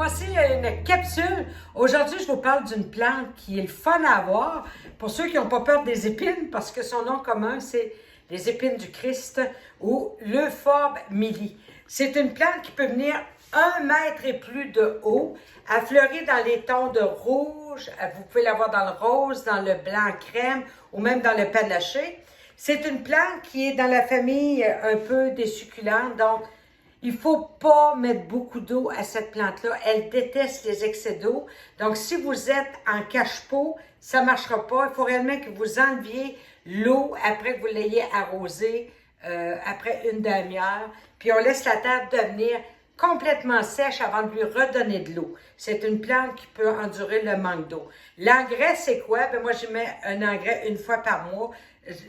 Voici une capsule. Aujourd'hui, je vous parle d'une plante qui est le fun à avoir pour ceux qui n'ont pas peur des épines, parce que son nom commun, c'est les épines du Christ ou l'Euphorbe milli. C'est une plante qui peut venir 1 mètre et plus de haut. Elle fleurit dans les tons de rouge. Vous pouvez l'avoir dans le rose, dans le blanc crème ou même dans le panaché. C'est une plante qui est dans la famille un peu des succulentes, donc il ne faut pas mettre beaucoup d'eau à cette plante-là. Elle déteste les excès d'eau. Donc, si vous êtes en cache-pot, ça ne marchera pas. Il faut réellement que vous enleviez l'eau après que vous l'ayez arrosée, après une demi-heure. Puis, on laisse la terre devenir complètement sèche avant de lui redonner de l'eau. C'est une plante qui peut endurer le manque d'eau. L'engrais, c'est quoi? Ben moi, je mets un engrais une fois par mois.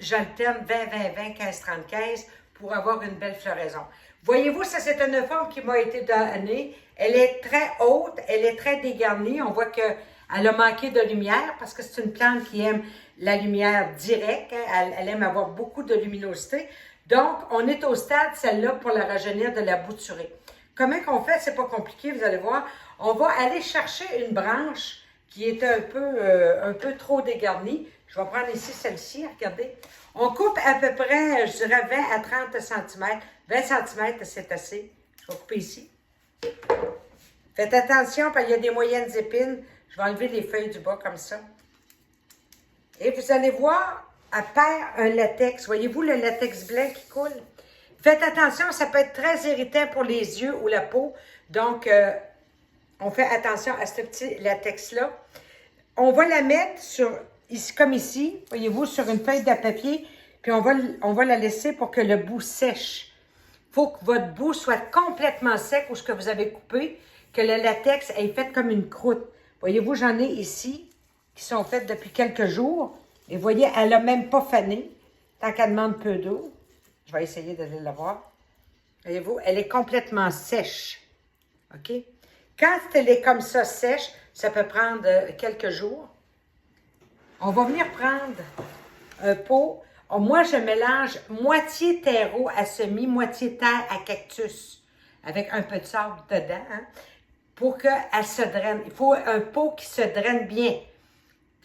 J'alterne 20-20-20, 15-30-15 pour avoir une belle floraison. Voyez-vous, ça c'est une forme qui m'a été donnée. Elle est très haute, elle est très dégarnie. On voit qu'elle a manqué de lumière parce que c'est une plante qui aime la lumière directe. Elle aime avoir beaucoup de luminosité. Donc, on est au stade, celle-là, pour la rajeunir, de la bouturer. Comment qu'on fait? C'est pas compliqué, vous allez voir. On va aller chercher une branche qui est un peu trop dégarnie. Je vais prendre ici celle-ci, regardez. On coupe à peu près, je dirais 20 à 30 cm. 20 cm, c'est assez. Je vais couper ici. Faites attention, parce qu'il y a des moyennes épines. Je vais enlever les feuilles du bas comme ça. Et vous allez voir, elle perd un latex. Voyez-vous le latex blanc qui coule? Faites attention, ça peut être très irritant pour les yeux ou la peau. Donc, on fait attention à ce petit latex-là. On va la mettre sur, ici, comme ici, voyez-vous, sur une feuille de papier, puis on va la laisser pour que le bout sèche. Il faut que votre bout soit complètement sec ou ce que vous avez coupé, que le latex ait fait comme une croûte. Voyez-vous, j'en ai ici qui sont faites depuis quelques jours. Et voyez, elle n'a même pas fané, tant qu'elle demande peu d'eau. Je vais essayer d'aller la voir. Voyez-vous, elle est complètement sèche. OK? Quand elle est comme ça sèche, ça peut prendre quelques jours. On va venir prendre un pot. Moi, je mélange moitié terreau à semis, moitié terre à cactus, avec un peu de sable dedans, hein, pour qu'elle se draine. Il faut un pot qui se draine bien.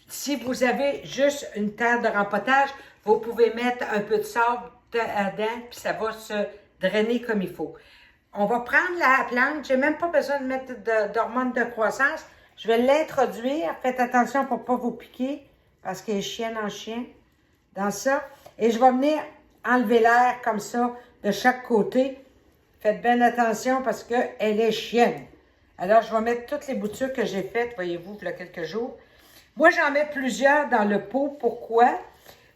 Si vous avez juste une terre de rempotage, vous pouvez mettre un peu de sable dedans, puis ça va se drainer comme il faut. On va prendre la plante. Je n'ai même pas besoin de mettre d'hormones de croissance. Je vais l'introduire. Faites attention pour ne pas vous piquer, parce qu'elle est chienne en chien. Dans ça. Et je vais venir enlever l'air comme ça de chaque côté. Faites bien attention parce qu'elle est chienne. Alors, je vais mettre toutes les boutures que j'ai faites, voyez-vous, il y a quelques jours. Moi, j'en mets plusieurs dans le pot. Pourquoi?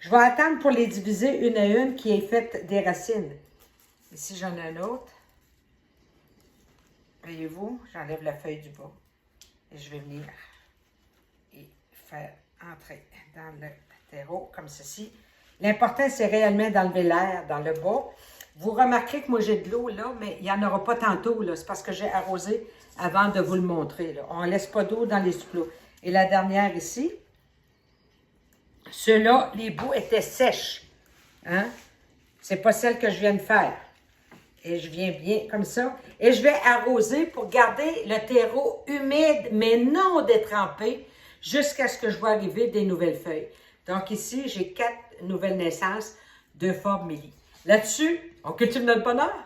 Je vais attendre pour les diviser une à une qui est faite des racines. Ici, j'en ai un autre. Voyez-vous, j'enlève la feuille du bas. Et je vais venir et faire entrer dans le terreau comme ceci. L'important, c'est réellement d'enlever l'air dans le bas. Vous remarquerez que moi, j'ai de l'eau là, mais il n'y en aura pas tantôt. C'est parce que j'ai arrosé avant de vous le montrer. Là. On ne laisse pas d'eau dans les supplots. Et la dernière ici, ceux-là, les bouts étaient sèches. Hein? C'est pas celle que je viens de faire. Et je viens bien comme ça. Et je vais arroser pour garder le terreau humide, mais non détrempé, jusqu'à ce que je vois arriver des nouvelles feuilles. Donc ici, j'ai 4 nouvelles naissances d'Euphorbe milli. Là-dessus, on cultive notre bonheur.